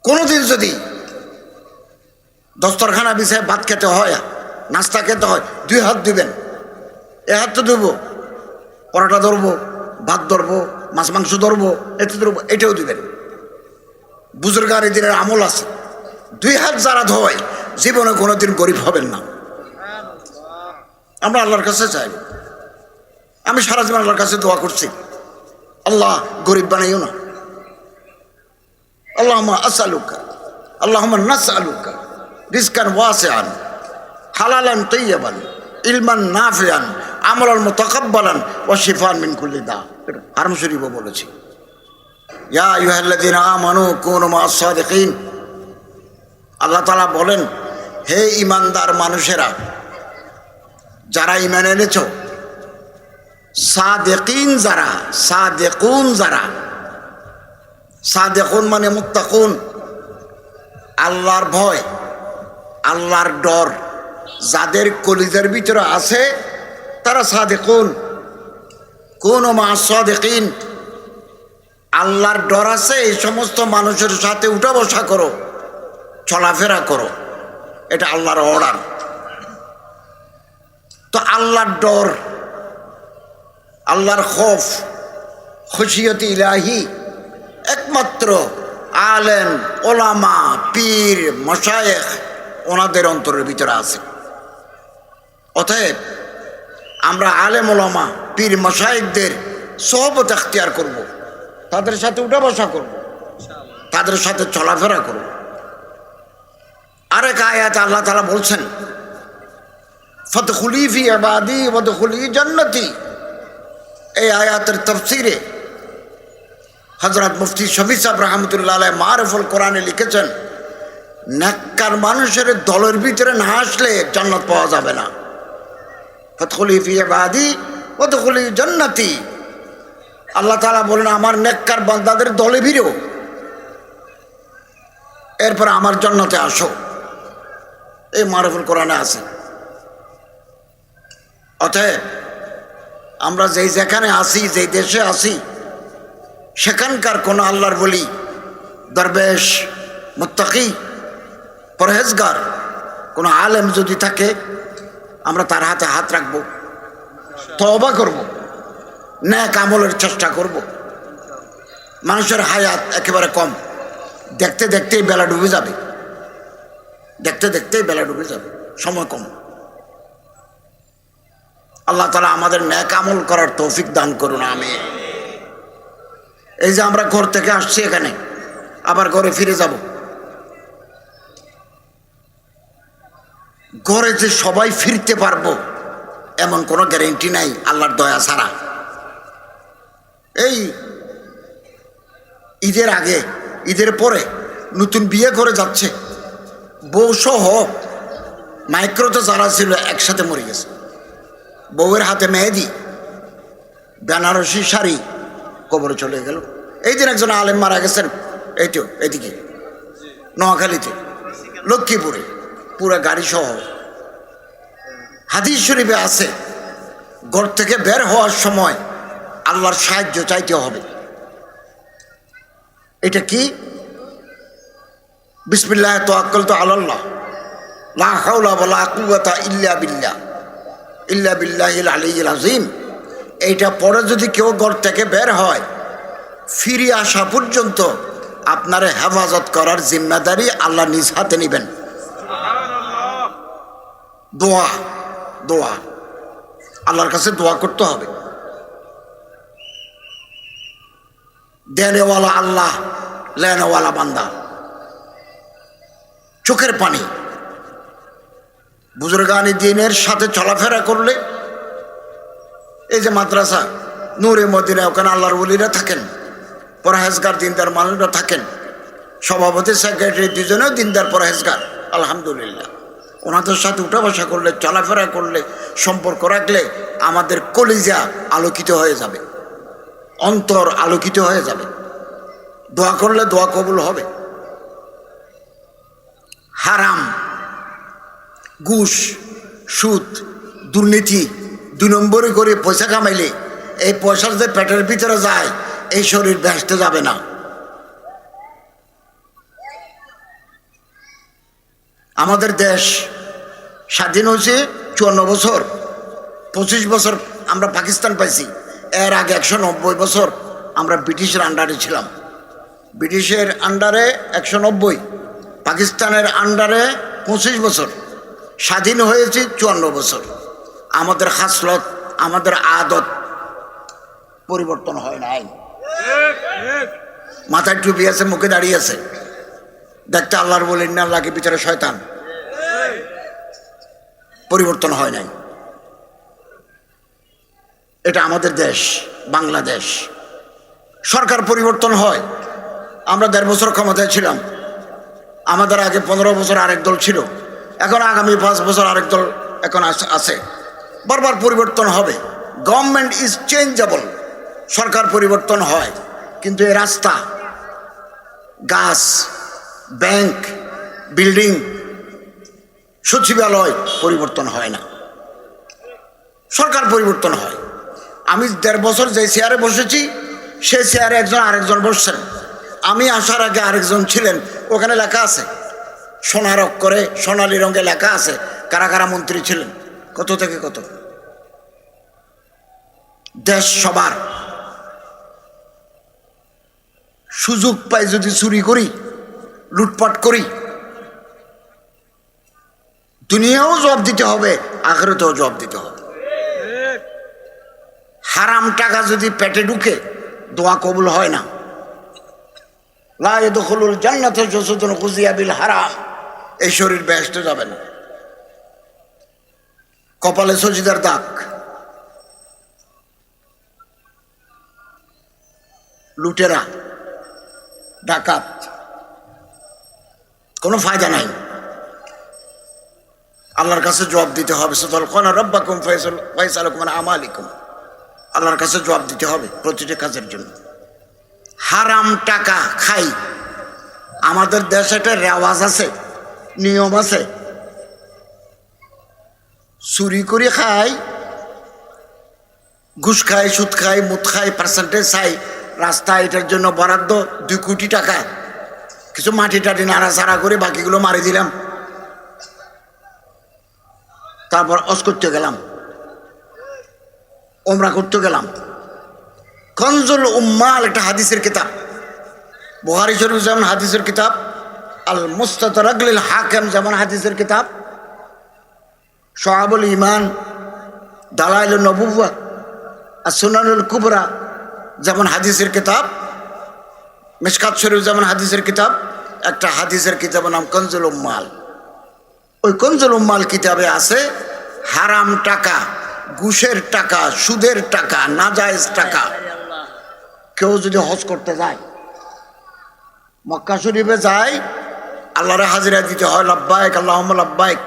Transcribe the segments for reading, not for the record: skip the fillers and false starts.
কোনোদিন যদি দস্তরখানা বিছায় ভাত খেতে হয়, নাস্তা খেতে হয়, 2 হাত দিবেন। এ হাত তো ধরবো, পরোটা ধরবো, ভাত ধরবো, মাছ মাংস ধরবো, এতে ধরবো, এটাও দিবেন। বুজুর্গার এই দিনের আমল আছে। 2 হাত যারা ধোয় জীবনে কোনোদিন গরিব হবেন না। আমরা আল্লাহর কাছে চাইব। আমি সারা জীবন আল্লাহর কাছে দোয়া করছি, আল্লাহ গরিব বানাইও না। আল্লাহুম্মা আসআলুকা, আল্লাহুম্মা নাসআলুকা রিজকান ওয়াসিআন হালালান তাইয়্যিবান ইলমান নাফিআন আমালান মুতাকাব্বালান ওয়া শিফাআন মিন কুল্লি দা। হারম শরীফও বলেছি, ইয়া আইয়ুহাল্লাযীনা আমানু কুনু মা'আস সাদিকিন। আল্লাহ তাআলা বলেন, হে ঈমানদার মানুষেরা, যারা ঈমান এনেছো, সাদিকিন যারা, সাদিকুন যারা, সাদিকুন মানে মুত্তাকুন, আল্লাহর ভয়, আল্লাহর ডর যাদের কলিজার ভিতরে আছে তারা সাদিকুন। কুনু মা'আস সাদিকিন, আল্লাহর ডর আছে এই সমস্ত মানুষের সাথে উঠা বসা করো, চলাফেরা করো, এটা আল্লাহর অর্ডার। তো আল্লাহর ডর, আল্লাহর খৌফ, খুশিয়ত ইলাহি একমাত্র আলেম, ওলামা, পীর, মশায়েখ ওনাদের অন্তরের ভিতরে আছে। অতএব আমরা আলেম, ওলামা, পীর, মশায়েখদের সোহবত এখতিয়ার করব, তাদের সাথে উঠা বসা করব, তাদের সাথে চলাফেরা করব। আরেক আয়াতে আল্লাহ তাআলা বলছেন, ফাদখুলি ফি ইবাদি ওয়াদখুলি জান্নাতি। এই আয়াতের তাফসীরে হযরত মুফতি শফি সাহেব রাহমাতুল্লাহ আলাইহি মারিফুল কোরআনে লিখেছেন, নেককার মানুষের দলের ভিতরে না আসলে জান্নাত পাওয়া যাবে না। ফাদখুলি ফি ইবাদি ওয়াদখুলি জান্নাতি। আল্লাহ তাআলা বলেন, আমার নেককার বান্দাদের দলে ভিড়ো, এরপর আমার জান্নাতে আসো। এই মারিফুল কোরআনে আছে। অতএব আমরা যেই যেখানে আসি, যেই দেশে আসি, সেখানকার কোনো আল্লাহর বলি, দরবেশ, মুত্তাকি, পরহেজগার কোনো আলেম যদি থাকে, আমরা তার হাতে হাত রাখবো, তওবা করব, নেক আমলের চেষ্টা করব। মানুষের হায়াত একেবারে কম, দেখতে দেখতেই বেলা ডুবে যাবে, দেখতে দেখতেই বেলা ডুবে যাবে, সময় কম। আল্লাহ তাআলা আমাদের নেক আমল করার তৌফিক দান করুন, আমিন। এই যে আমরা ঘর থেকে আসছি, এখানে আবার ঘরে ফিরে যাব, ঘরে যে সবাই ফিরতে পারবো এমন কোনো গ্যারেন্টি নাই আল্লাহর দয়া ছাড়া। এই ঈদের আগে, ঈদের পরে নতুন বিয়ে করে যাচ্ছে, বউ সহ মাইক্রোতে যারা ছিল একসাথে মরে গেছে। বউয়ের হাতে মেহেদি, বেনারসি শাড়ি, কবরে চলে গেল। এই দিন একজন আলেম মারা গেছেন, এই তো এদিকে নোয়াখালীতে, লক্ষ্মীপুরে, পুরা গাড়ি সহ। হাদিস শরীফে আছে, ঘর থেকে বের হওয়ার সময় আল্লাহর সাহায্য চাইতে হবে। এটা কি? বিসমিল্লাহ তাওয়াক্কালতু আলাল্লাহ লা হাওলা ওয়ালা কুওয়াতা ইল্লা বিল্লাহ ইল্লা বিল্লাহিল আলিয়্যিল আযীম। এইটা পরে যদি কেউ ঘর থেকে বের হয়, ফিরে আসা পর্যন্ত আপনার হেফাজত করার জিম্মেদারি আল্লাহ নিজ হাতে নেবেন। দোয়া, দোয়া, আল্লাহর কাছে দোয়া করতে হবে। দেনেওয়ালা আল্লাহ, লেনেওয়ালা বান্দা। চোখের পানি, বুজুর্গানি দ্বীনের সাথে চলাফেরা করলে, এই যে মাদ্রাসা নূরে মদিনা, ওখানে আল্লাহর ওলিরা থাকেন, পরহেজগার দিনদার মানুষরা থাকেন, সভাপতি, সেক্রেটারি দুজনেও দিনদার পরহেজগার, আলহামদুলিল্লাহ। ওনাদের সাথে উঠা বসা করলে, চলাফেরা করলে, সম্পর্ক রাখলে আমাদের কলিজা আলোকিত হয়ে যাবে, অন্তর আলোকিত হয়ে যাবে। দোয়া করলে দোয়া কবুল হবে। হারাম, ঘুষ, সুদ, দুর্নীতি 2 নম্বরে করে পয়সা কামাইলে এই পয়সা যে পেটের ভিতরে যায়, এই শরীর বেহেশতে যাবে না। আমাদের দেশ স্বাধীন হয়েছে 54 বছর, 25 বছর আমরা পাকিস্তান পাইছি। এর আগে 190 বছর আমরা ব্রিটিশের আন্ডারে ছিলাম। ব্রিটিশের আন্ডারে 190, পাকিস্তানের আন্ডারে 25 বছর, স্বাধীন হয়েছে 54 বছর। আমাদের খাসলত, আমাদের আদত পরিবর্তন হয় নাই। মাথায় টুপি আছে, মুখে দাঁড়িয়ে আছে, দেখতে আল্লাহর বলেন না, আল্লাহকে বিচারে শয়তান। পরিবর্তন হয় নাই। এটা আমাদের দেশ, বাংলাদেশ। সরকার পরিবর্তন হয়। আমরা 1.5 বছর ক্ষমতায় ছিলাম, আমাদের আগে 15 বছর আরেক দল ছিল, এখন আগামী 5 বছর আরেক দল এখন আছে। বারবার পরিবর্তন হবে। গভর্নমেন্ট ইজ চেঞ্জেবল, সরকার পরিবর্তন হয়, কিন্তু এই রাস্তা, গাছ, ব্যাংক, বিল্ডিং, সচিবালয় পরিবর্তন হয় না, সরকার পরিবর্তন হয়। আমি 1.5 বছর যে চেয়ারে বসেছি, সেই চেয়ারে আরেকজন বসছেন। আমি আসার আগে আরেকজন ছিলেন, ওখানে লেখা আছে সোনার অক্ষরে, সোনালী রঙে লেখা আছে কারা কারা মন্ত্রী ছিলেন, কত থেকে কত। দেশ সবার। সুযোগ পাই যদি চুরি করি, লুটপাট করি, দুনিয়াও জবাব দিতে হবে, আখিরাতেও জবাব দিতে হবে। হারাম টাকা যদি পেটে ঢুকে, দোয়া কবুল হয় না। লা ইয়াদখুলুল জান্নাতা জাসাদুন গুযিয়া বিল হারাম, এই শরীর বেহেশতে যাবে না। কপালে সজিদার দাগ, লুটেরা, ডাকাত, কোনো ফায়দা নাই। আল্লাহর কাছে জবাব দিতে হবে। সাতালকুনা রাব্বাকুম ফায়াসআলুকুম আন আমালিকুম, আল্লাহর কাছে জবাব দিতে হবে প্রতিটি কাজের জন্য। হারাম টাকা খাই, আমাদের দেশে একটা রেওয়াজ আছে, নিয়ম আছে, চুরি করে খাই, ঘুষ খাই, সুদ খাই, মুদ খাই, পার্সেন্টেজ চাই। রাস্তা এটার জন্য বরাদ্দ 2 কোটি টাকা, কিছু মাটি টাটি নাড়াচাড়া করে বাকিগুলো মারি দিলাম। তারপর হজ করতে গেলাম, ওমরা করতে গেলাম। কনজুল উম্মাল একটা হাদিসের কিতাব, বুখারী শরীফ যেমন হাদিসের কিতাব, আল মুস্তাদরাক লিল হাকিম যেমন হাদিসের কিতাব, শুআবুল ঈমান, দালাইলুন নবুওয়াহ, as-সুনানুল কুবরা যেমন হাদিসের কিতাব, মিশকাত শরীফ যেমন হাদিসের কিতাব, একটা হাদিসের কিতাবের নাম কনজুল উম্মাল। ওই কনজুল উম্মাল কিতাবে আছে হারাম টাকা, ঘুষের টাকা, সুদের টাকা, নাজায়েজ টাকা, কেউ যদি হজ করতে যায়, মক্কা শরীফে যায়, আল্লাহরে হাজিরা দিতে হয়, লাব্বাইক আল্লাহুম্মা লাব্বাইক,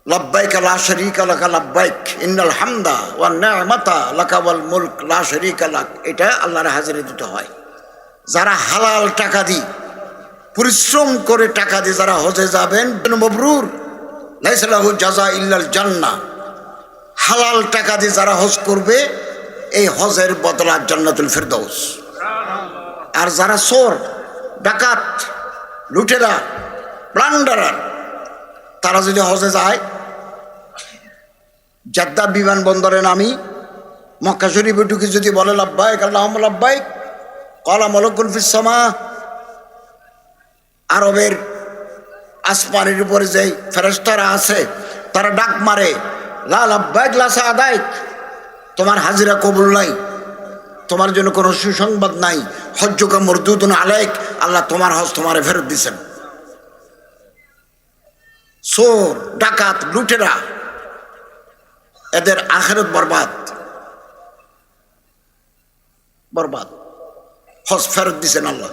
লাব্বাইক লা শারীকা লাক লাব্বাইক, ইন্নাল হামদা ওয়ান নি'মাতা লাকা ওয়াল মুলক লা শারীকা লাক, এটা আল্লাহরে হাজিরা দিতে হয়। যারা হালাল টাকা দি, পরিশ্রম করে টাকা দিয়ে যারা হজে যাবেন, মাবরুর লাইসা লাহু জাযা ইল্লাল জান্নাহ, হালাল টাকা দিয়ে যারা হজ করবে, এই হজের বদলা জান্নাতুল ফিরদাউস। আর যারা চোর, ডাকাত, লুটেরা, প্লান্ডারার, তারা যদি হজে যায়, জেদ্দা বিমানবন্দরে নামি মক্কা শরীফে ঢুকে যদি বলে লাব্বাইক আল্লাহুম্মা লাব্বাইক, ক্বালা মালাকুন ফিস সামা, আরবের আসমানের উপরে যে ফেরেশতারা আছে তারা ডাক মারে, লা লাব্বাইক লা সাদাইক, তোমার হাজিরা কবুল নাই, তোমার জন্য কোনো সুসংবাদ নাই, হজ্জুকা মরদুদুন আলাইক, আল্লাহ তোমার হজ তোমারে ফেরত দিছেন। চোর, ডাকাত, লুটেরা, এদের আখিরাত বরবাদ, বরবাদ। হজ ফেরত দিছেন আল্লাহ।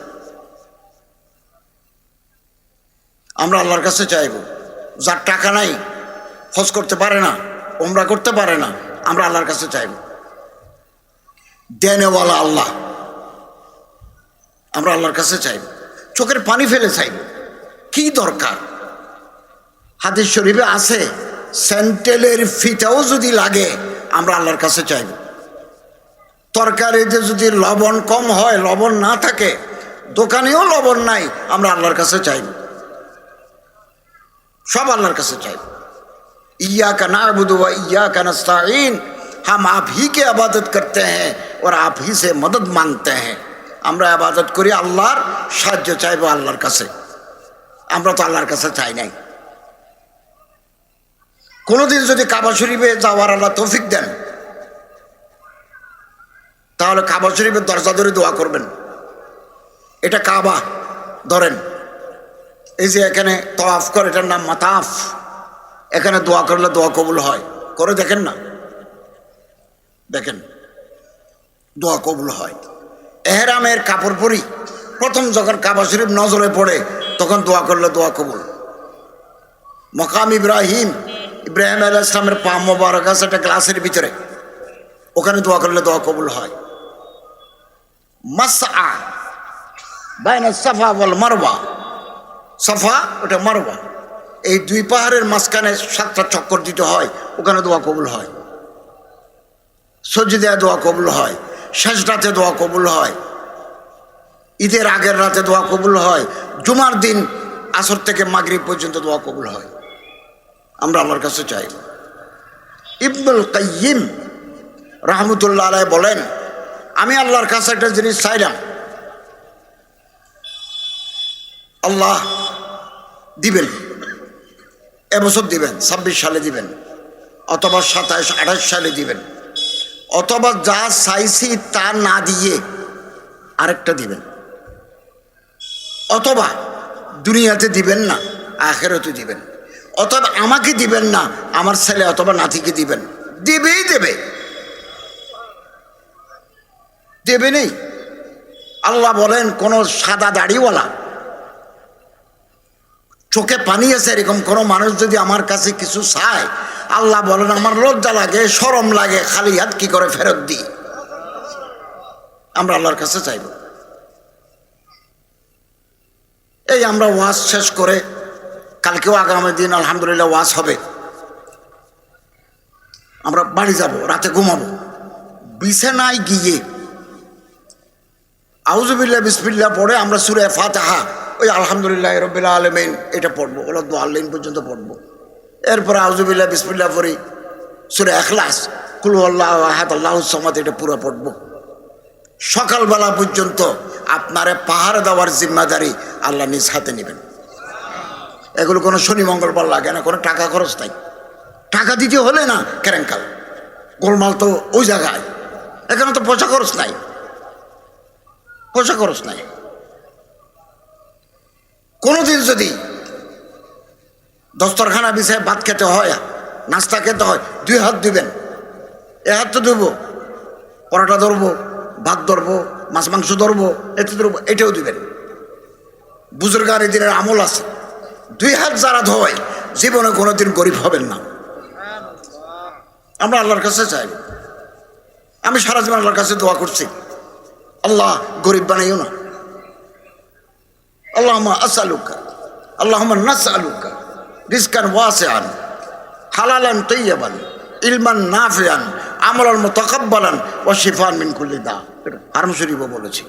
আমরা আল্লাহর কাছে চাইব, যার টাকা নাই, হজ করতে পারে না, ওমরা করতে পারে না, আমরা আল্লাহর কাছে চাইব। দেনেওয়ালা আল্লাহ, আমরা আল্লাহর কাছে চাইব, চোখের পানি ফেলে চাইব। কি দরকার? হাদিস শরীফে আছে, স্যান্ডেলের ফিতাও যদি লাগে আমরা আল্লাহর কাছে চাইব। তরকারিতে যদি লবণ কম হয়, লবণ না থাকে, দোকানেও লবণ নাই, আমরা আল্লাহর কাছে চাইব। सब अल्लाहर काছে চাইব। इय्याका नअबुदु व इय्याका नस्ताईन, हम आप ही की इबादत करते हैं और आप ही से मदद मांगते हैं। আমরা ইবাদত করি আল্লাহর, সাহায্য চাইব আল্লাহর কাছে। আমরা তো আল্লাহর কাছে চাই নাই। কোনোদিন যদি কাবা শরীফে যাওয়ার আল্লাহ তৌফিক দেন, তাহলে কাবা শরীফের দরজা ধরে দোয়া করবেন। এটা কাবা ধরেন, এই যে এখানে তওয়াফ করে, এটার নাম মাতাফ। এখানে দোয়া করলে দোয়া কবুল হয়। করে দেখেন না, দেখেন দোয়া কবুল হয়। এহরামের কাপড় পরি, প্রথম যখন কাবা শরীফ নজরে পড়ে তখন দোয়া করলে দোয়া কবুল। মকাম ইব্রাহিম, ইব্রাহিম আলাইহিস সালামের পা মোবারক আছে একটা গ্লাসের ভিতরে, ওখানে দোয়া করলে দোয়া কবুল হয়। মাসআ বাইনা সাফা ওয়াল মারওয়া, সাফা ওটা মারওয়া, এই দুই পাহাড়ের মাঝখানে 7টা চক্কর দিতে হয়, ওখানে দোয়া কবুল হয়। সজদায় দোয়া কবুল হয়, শেষ রাতে দোয়া কবুল হয়, ঈদের আগের রাতে দোয়া কবুল হয়, জুমার দিন আসর থেকে মাগরিব পর্যন্ত দোয়া কবুল হয়। আমরা আল্লাহর কাছে চাই। ইবনুল কাইয়িম রাহমাতুল্লাহ আলাইহি বলেন, আমি আল্লাহর কাছে একটা জিনিস চাইলাম, আল্লাহ দিবেন, এবছর দিবেন, 26 সালে দিবেন, অথবা 27-28 সালে দিবেন, অথবা যা চাইছি তা না দিয়ে আরেকটা দিবেন, অথবা দুনিয়াতে দিবেন না আখিরাতে দিবেন, অথবা আমাকে দিবেন না আমার ছেলে অথবা নাতিকে দিবেন। দেবেই দেবে, দেবে নেই। আল্লাহ বলেন, কোন সাদা দাড়িওয়ালা, চোখে পানি আছে এরকম কোন মানুষ যদি আমার কাছে কিছু চায়, আল্লাহ বলেন আমার লজ্জা লাগে, শরম লাগে, খালি হাত কি করে ফেরত দিই। আমরা আল্লাহর কাছে চাইব। এই আমরা ওয়াজ শেষ করে কালকেও আগামী দিন আলহামদুলিল্লাহ ওয়াজ হবে, আমরা বাড়ি যাব, রাতে ঘুমাবো। বিছানায় গিয়ে আউযুবিল্লাহ বিসমিল্লাহ পড়ে আমরা সূরা ফাতিহা, ওই আলহামদুলিল্লাহ রাব্বিল আলামিন এটা পড়বো, ওলা দুআল্লাইন পর্যন্ত পড়বো। এরপরে আউযুবিল্লাহ বিসমিল্লাহ পড়ি সূরা ইখলাস, কুল হুয়াল্লাহু আহাদ আল্লাহুস সামাদ, এটা পুরো পড়বো। সকালবেলা পর্যন্ত আপনারে পাহাড় দেওয়ার জিম্মাদারি আল্লাহ নিজ হাতে নেবেন। এগুলো কোনো শনি মঙ্গলবার লাগে না, কোনো টাকা খরচ নাই। টাকা দিতে হলে না কেরেঙ্কাল গোলমাল তো ওই জায়গায়, এখানে তো পয়সা খরচ নাই, পয়সা খরচ নাই। কোনোদিন যদি দস্তরখানা বিছায় ভাত খেতে হয়, নাস্তা খেতে হয়, 2 হাত দিবেন। এ হাত তো দেবো, পরোটা ধরবো, ভাত ধরবো, মাছ মাংস ধরবো, এতে ধরবো, এটাও দিবেন। বুজুর্গানি দিনের আমল আছে, 2 হাত যারা ধোয় জীবনে কোনোদিন গরিব হবেন না। আমরা আল্লাহর কাছে চাই। আমি সারা জীবন আল্লাহর কাছে দোয়া করছি, আল্লাহ গরিব বানাইও না। আল্লাহুম্মা আসআলুকা, আল্লাহুম্মা নাসআলুকা রিজকান ওয়াসিআন হালালান তাইয়্যিবান ইলমান নাফিআন আমালান মুতাকাব্বালান ওয়া শিফাআন মিন কুল্লি দা। হারম শরীফও বলেছি।